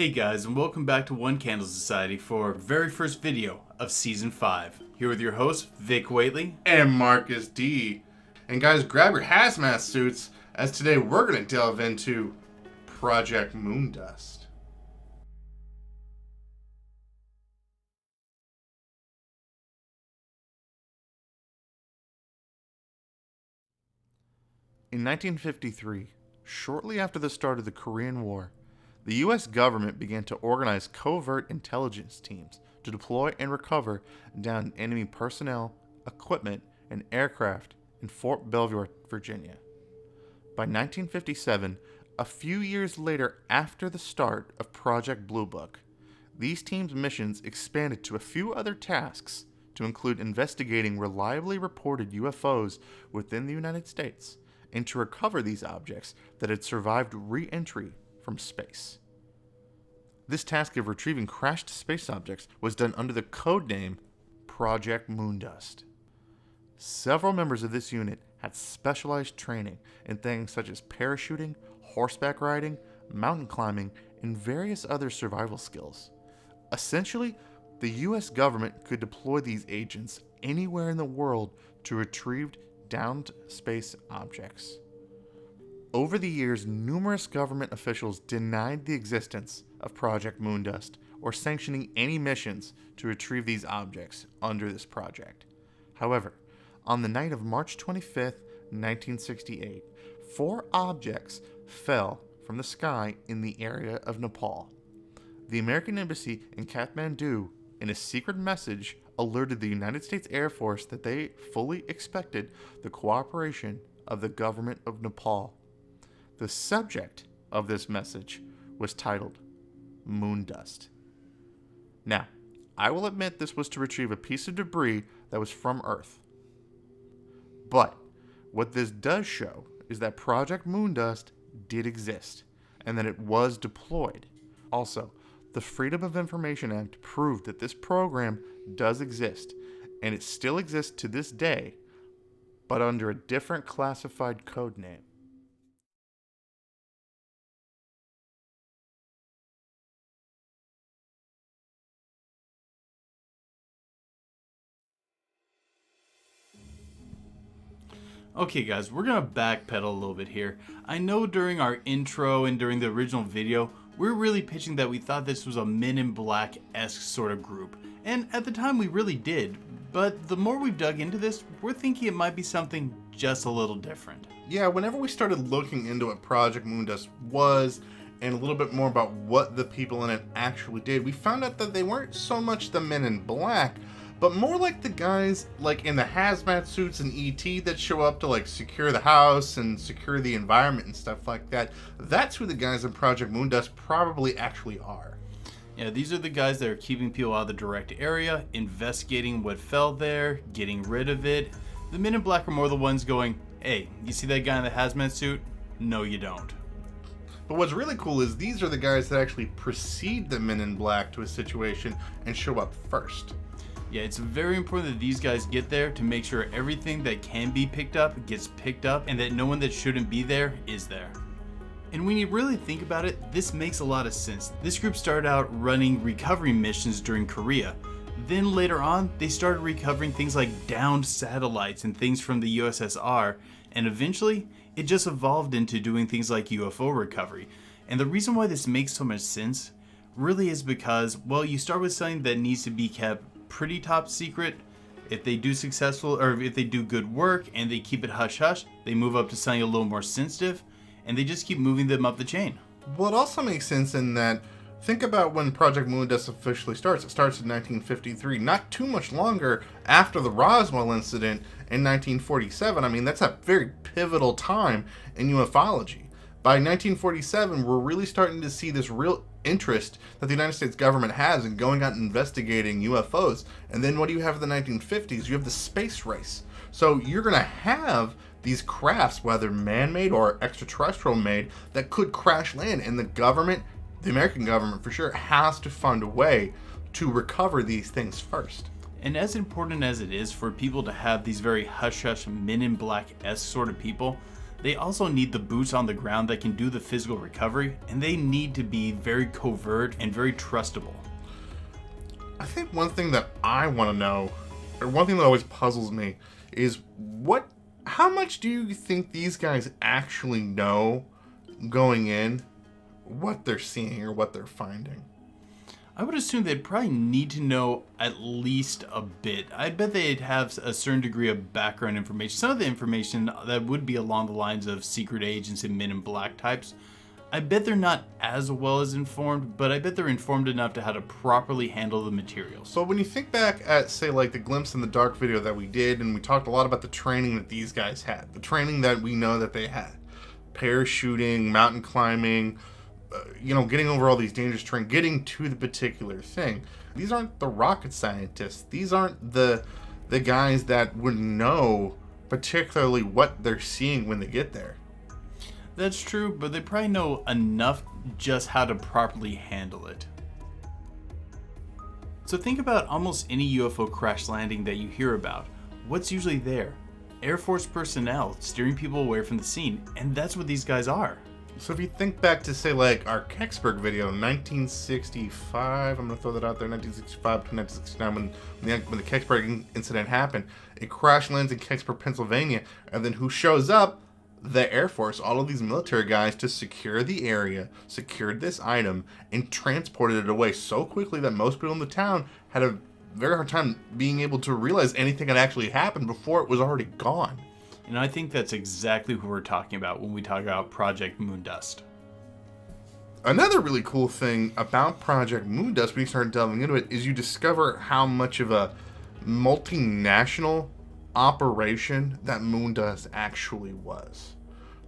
Hey guys, and welcome back to One Candle Society for our very first video of Season 5. Here with your hosts, Vic Whateley and Marcus D. And guys, grab your hazmat suits, as today we're going to delve into Project Moondust. In 1953, shortly after the start of the Korean War, the U.S. government began to organize covert intelligence teams to deploy and recover downed enemy personnel, equipment, and aircraft in Fort Belvoir, Virginia. By 1957, a few years later after the start of Project Blue Book, these teams' missions expanded to a few other tasks to include investigating reliably reported UFOs within the United States and to recover these objects that had survived re-entry from space. This task of retrieving crashed space objects was done under the codename Project Moondust. Several members of this unit had specialized training in things such as parachuting, horseback riding, mountain climbing, and various other survival skills. Essentially, the US government could deploy these agents anywhere in the world to retrieve downed space objects. Over the years, numerous government officials denied the existence of Project Moondust or sanctioning any missions to retrieve these objects under this project. However, on the night of March 25, 1968, 4 objects fell from the sky in the area of Nepal. The American Embassy in Kathmandu, in a secret message, alerted the United States Air Force that they fully expected the cooperation of the government of Nepal. The subject of this message was titled Moondust. Now, I will admit this was to retrieve a piece of debris that was from Earth. But what this does show is that Project Moondust did exist and that it was deployed. Also, the Freedom of Information Act proved that this program does exist, and it still exists to this day, but under a different classified code name. Okay guys, we're gonna backpedal a little bit here. I know during our intro and during the original video, we're really pitching that we thought this was a Men in Black-esque sort of group. And at the time we really did, but the more we've dug into this, we're thinking it might be something just a little different. Yeah, whenever we started looking into what Project Moondust was, and a little bit more about what the people in it actually did, we found out that they weren't so much the Men in Black, but more like the guys like in the hazmat suits and ET that show up to like secure the house and secure the environment and stuff like that. That's who the guys in Project Moondust probably actually are. Yeah, these are the guys that are keeping people out of the direct area, investigating what fell there, getting rid of it. The Men in Black are more the ones going, hey, you see that guy in the hazmat suit? No, you don't. But what's really cool is these are the guys that actually precede the Men in Black to a situation and show up first. Yeah, it's very important that these guys get there to make sure everything that can be picked up gets picked up and that no one that shouldn't be there is there. And when you really think about it, this makes a lot of sense. This group started out running recovery missions during Korea. Then later on, they started recovering things like downed satellites and things from the USSR. And eventually, it just evolved into doing things like UFO recovery. And the reason why this makes so much sense really is because, well, you start with something that needs to be kept pretty top secret. If they do successful, or if they do good work and they keep it hush hush, they move up to something a little more sensitive, and they just keep moving them up the chain. Well, it also makes sense in that, think about when Project Moondust officially starts. It starts in 1953, not too much longer after the Roswell incident in 1947. I mean, that's a very pivotal time in ufology. By 1947, we're really starting to see this real interest that the United States government has in going out and investigating UFOs. And then what do you have in the 1950s? You have the space race. So you're going to have these crafts, whether man-made or extraterrestrial made, that could crash land. And the government, the American government for sure, has to find a way to recover these things first. And as important as it is for people to have these very hush-hush Men in Black-esque sort of people, They also need the boots on the ground that can do the physical recovery, and they need to be very covert and very trustable. I think one thing that I want to know, or one thing that always puzzles me, is how much do you think these guys actually know going in what they're seeing or what they're finding? I would assume they'd probably need to know at least a bit. I bet they'd have a certain degree of background information. Some of the information that would be along the lines of secret agents and Men in Black types. I bet they're not as well as informed, but I bet they're informed enough to how to properly handle the materials. So when you think back at, say, like the Glimpse in the Dark video that we did, and we talked a lot about the training that these guys had, the training that we know that they had, parachuting, mountain climbing, getting over all these dangerous terrain, getting to the particular thing. These aren't the rocket scientists. These aren't the guys that would know particularly what they're seeing when they get there. That's true, but they probably know enough just how to properly handle it. So think about almost any UFO crash landing that you hear about. What's usually there? Air Force personnel steering people away from the scene, and that's what these guys are. So if you think back to, say, like our Kecksburg video, 1965, I'm going to throw that out there, 1965 to 1969, when the Kecksburg incident happened, it crash lands in Kecksburg, Pennsylvania, and then who shows up? The Air Force, all of these military guys, to secure the area, secured this item, and transported it away so quickly that most people in the town had a very hard time being able to realize anything had actually happened before it was already gone. And I think that's exactly who we're talking about when we talk about Project Moondust. Another really cool thing about Project Moondust, when you start delving into it, is you discover how much of a multinational operation that Moondust actually was.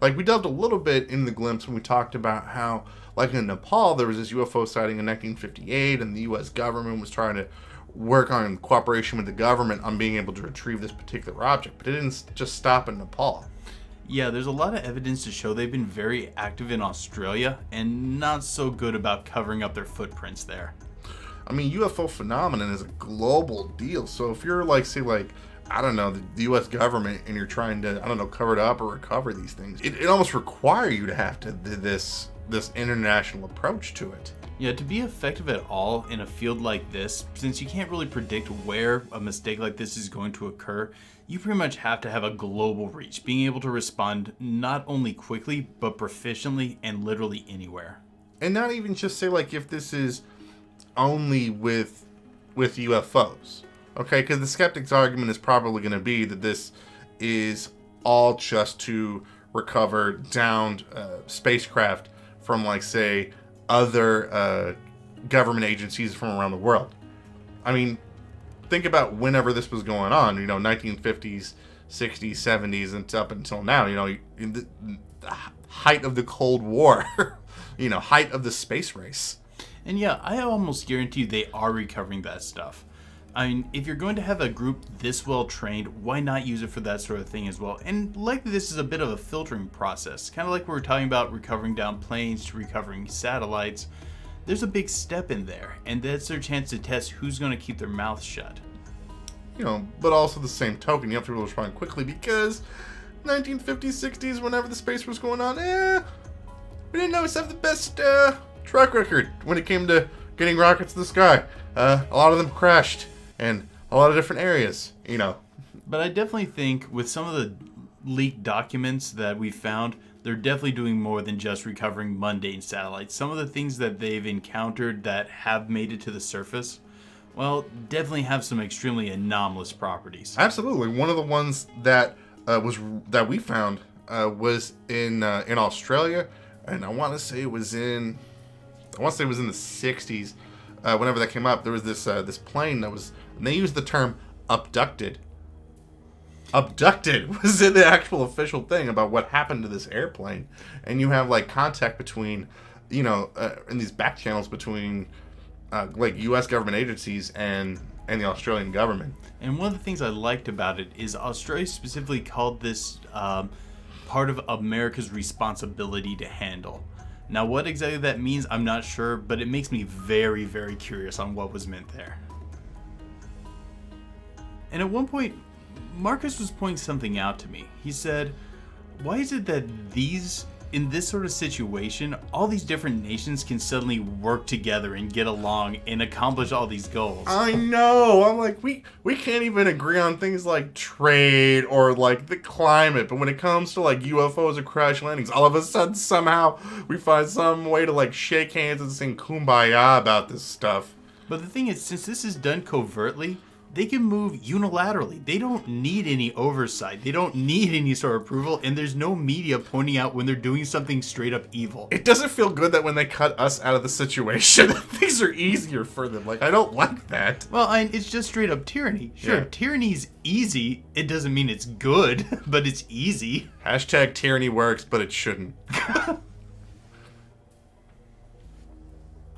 Like, we delved a little bit in the Glimpse when we talked about how, like in Nepal, there was this UFO sighting in 1958, and the U.S. government was trying to work on cooperation with the government on being able to retrieve this particular object, but it didn't just stop in Nepal. Yeah, there's a lot of evidence to show they've been very active in Australia and not so good about covering up their footprints there. I mean, UFO phenomenon is a global deal, so if you're like, say, like, I don't know, the U.S. government, and you're trying to, I don't know, cover it up or recover these things, it almost requires you to have to this international approach to it. Yeah, to be effective at all in a field like this, since you can't really predict where a mistake like this is going to occur, you pretty much have to have a global reach, being able to respond not only quickly, but proficiently and literally anywhere. And not even just say, like, if this is only with UFOs. Okay, because the skeptic's argument is probably going to be that this is all just to recover downed spacecraft from, like, say, other government agencies from around the world. I mean, think about whenever this was going on, 1950s, 60s, 70s, and up until now, in the height of the Cold War, height of the space race. And yeah, I almost guarantee they are recovering that stuff. I mean, if you're going to have a group this well trained, why not use it for that sort of thing as well? And likely this is a bit of a filtering process, kind of like we were talking about recovering down planes to recovering satellites. There's a big step in there, and that's their chance to test who's going to keep their mouth shut. But also the same token, you have to be able to respond quickly, because 1950s, 60s, whenever the space was going on, we didn't always have the best track record when it came to getting rockets to the sky. A lot of them crashed in a lot of different areas, But I definitely think with some of the leaked documents that we found, they're definitely doing more than just recovering mundane satellites. Some of the things that they've encountered that have made it to the surface, well, definitely have some extremely anomalous properties. Absolutely. One of the ones that we found was in Australia, and I want to say it was in the 60s. Whenever that came up, there was this plane that was, and they used the term abducted. Abducted was in the actual official thing about what happened to this airplane, and you have like contact between, in these back channels between, like U.S. government agencies and the Australian government. And one of the things I liked about it is Australia specifically called this part of America's responsibility to handle. Now, what exactly that means, I'm not sure, but it makes me very, very curious on what was meant there. And at one point, Marcus was pointing something out to me. He said, Why is it that in this sort of situation, all these different nations can suddenly work together and get along and accomplish all these goals? I know. I'm like, we can't even agree on things like trade or like the climate, but when it comes to like UFOs or crash landings, all of a sudden somehow we find some way to like shake hands and sing kumbaya about this stuff. But the thing is, since this is done covertly, they can move unilaterally. They don't need any oversight. They don't need any sort of approval, and there's no media pointing out when they're doing something straight up evil. It doesn't feel good that when they cut us out of the situation, things are easier for them. Like, I don't like that. Well, it's just straight up tyranny. Sure, Yeah. Tyranny's easy. It doesn't mean it's good, but it's easy. Hashtag tyranny works, but it shouldn't.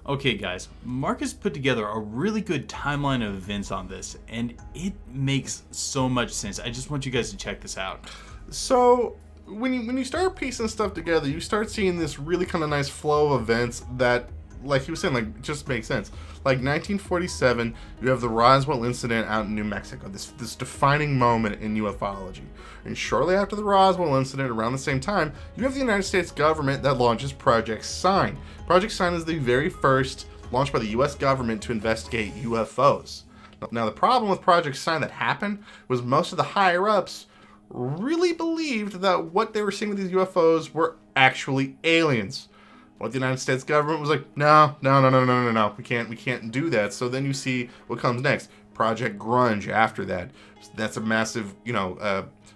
Okay, guys, Marcus put together a really good timeline of events on this, and it makes so much sense. I just want you guys to check this out. So, when you start piecing stuff together, you start seeing this really kind of nice flow of events that, like he was saying, like, just makes sense. Like 1947, you have the Roswell incident out in New Mexico, this defining moment in ufology. And shortly after the Roswell incident, around the same time, you have the United States government that launches Project Sign. Project Sign is the very first launched by the U.S. government to investigate UFOs. Now, the problem with Project Sign that happened was most of the higher-ups really believed that what they were seeing with these UFOs were actually aliens. What the United States government was like, no, we can't do that. So then you see what comes next. Project Grunge after that. That's a massive,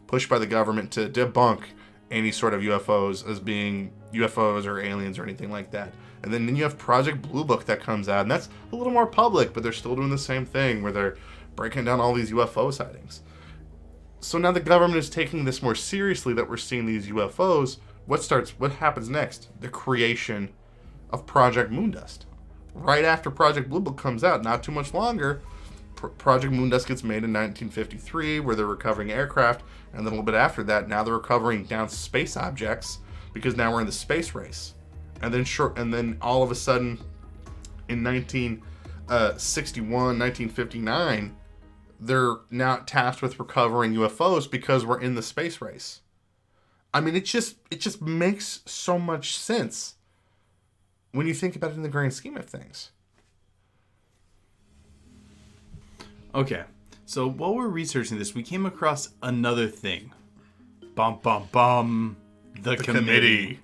push by the government to debunk any sort of UFOs as being UFOs or aliens or anything like that. And then you have Project Blue Book that comes out, and that's a little more public, but they're still doing the same thing where they're breaking down all these UFO sightings. So now the government is taking this more seriously that we're seeing these UFOs. What happens next? The creation of Project Moondust. Right after Project Blue Book comes out, not too much longer, Project Moondust gets made in 1953, where they're recovering aircraft, and then a little bit after that, now they're recovering down space objects, because now we're in the space race. And then all of a sudden, in 1961, 1959, they're now tasked with recovering UFOs because we're in the space race. I mean, it just makes so much sense when you think about it in the grand scheme of things. Okay, so while we're researching this, we came across another thing. Bum, bum, bum. The committee.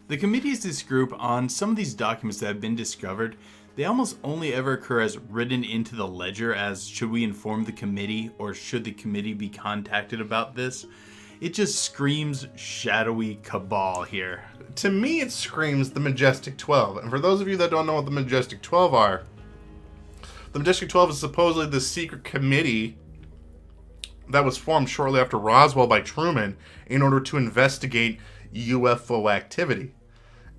The committee is this group on some of these documents that have been discovered. They almost only ever occur as written into the ledger as should we inform the committee or should the committee be contacted about this? It just screams shadowy cabal here. To me, it screams the Majestic 12. And for those of you that don't know what the Majestic 12 are, the Majestic 12 is supposedly the secret committee that was formed shortly after Roswell by Truman in order to investigate UFO activity.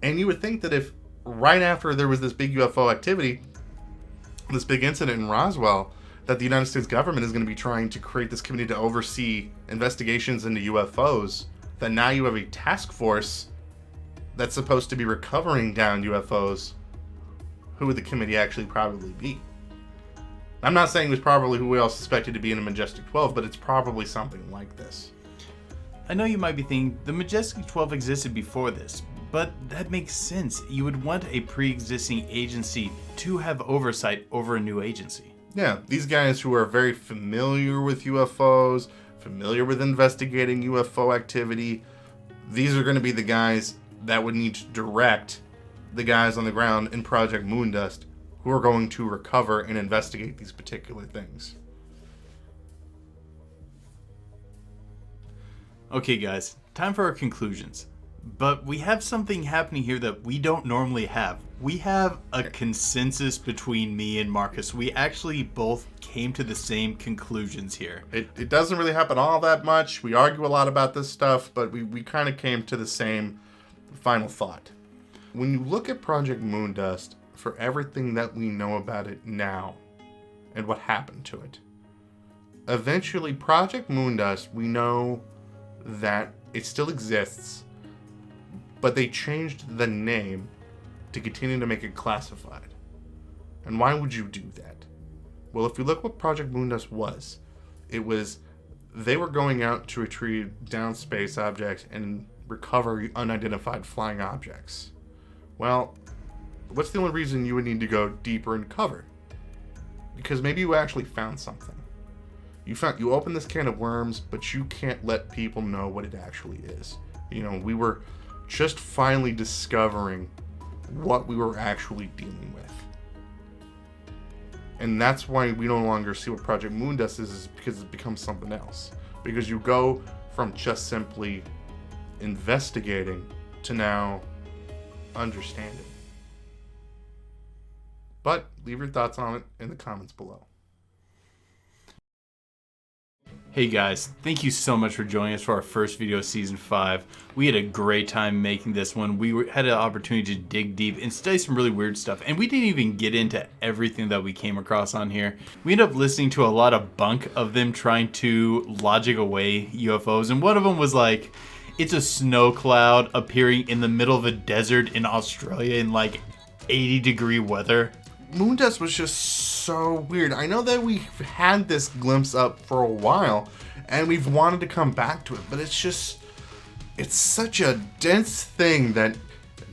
And you would think that if right after there was this big UFO activity, this big incident in Roswell, that the United States government is going to be trying to create this committee to oversee investigations into UFOs, that now you have a task force that's supposed to be recovering down UFOs. Who would the committee actually probably be? I'm not saying it was probably who we all suspected to be in the Majestic 12, but it's probably something like this. I know you might be thinking, the Majestic 12 existed before this, but that makes sense. You would want a pre-existing agency to have oversight over a new agency. Yeah, these guys who are very familiar with UFOs, familiar with investigating UFO activity, these are going to be the guys that would need to direct the guys on the ground in Project Moondust who are going to recover and investigate these particular things. Okay guys, time for our conclusions. But we have something happening here that we don't normally have. We have a consensus between me and Marcus. We actually both came to the same conclusions here. It doesn't really happen all that much. We argue a lot about this stuff, but we kind of came to the same final thought. When you look at Project Moondust, for everything that we know about it now and what happened to it, eventually Project Moondust, we know that it still exists, but they changed the name to continue to make it classified. And why would you do that? Well, if you look what Project Moondust was, it was They were going out to retrieve down space objects and recover unidentified flying objects. Well, what's the only reason you would need to go deeper in cover? Because maybe you actually found something. You open this can of worms, but you can't let people know what it actually is. We were just finally discovering what we were actually dealing with. And that's why we no longer see what Project Moondust is because it becomes something else. Because you go from just simply investigating to now understanding. But leave your thoughts on it in the comments below. Hey guys, thank you so much for joining us for our first video of Season 5. We had a great time making this one. We had an opportunity to dig deep and study some really weird stuff, and we didn't even get into everything that we came across on here. We ended up listening to a lot of bunk of them trying to logic away UFOs, and one of them was like, it's a snow cloud appearing in the middle of a desert in Australia in like 80-degree weather. Moondust was just so weird. I know that we've had this glimpse up for a while, and we've wanted to come back to it, but it's such a dense thing that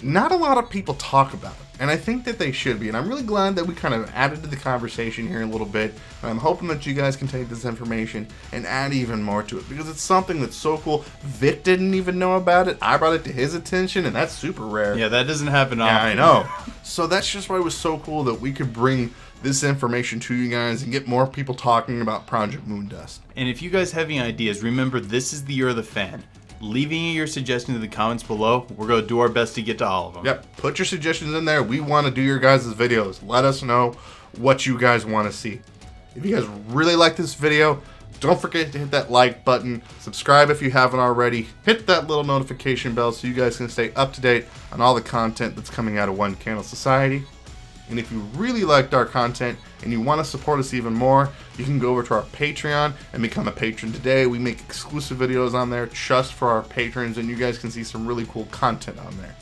not a lot of people talk about. And I think that they should be. And I'm really glad that we kind of added to the conversation here a little bit. And I'm hoping that you guys can take this information and add even more to it, because it's something that's so cool. Vic didn't even know about it. I brought it to his attention, and that's super rare. Yeah, that doesn't happen often. Yeah, I know. So that's just why it was so cool that we could bring this information to you guys and get more people talking about Project Moondust. And if you guys have any ideas, remember this is the year of the fan. Leaving your suggestions in the comments below. We're going to do our best to get to all of them. Yep, put your suggestions in there. We want to do your guys' videos. Let us know what you guys want to see. If you guys really like this video, don't forget to hit that like button. Subscribe if you haven't already. Hit that little notification bell so you guys can stay up to date on all the content that's coming out of One Candle Society. And if you really liked our content and you want to support us even more, you can go over to our Patreon and become a patron today. We make exclusive videos on there just for our patrons, and you guys can see some really cool content on there.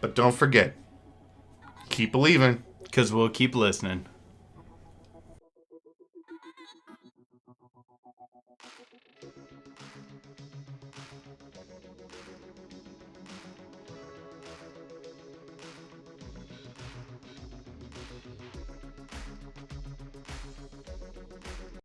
But don't forget, keep believing. Because we'll keep listening.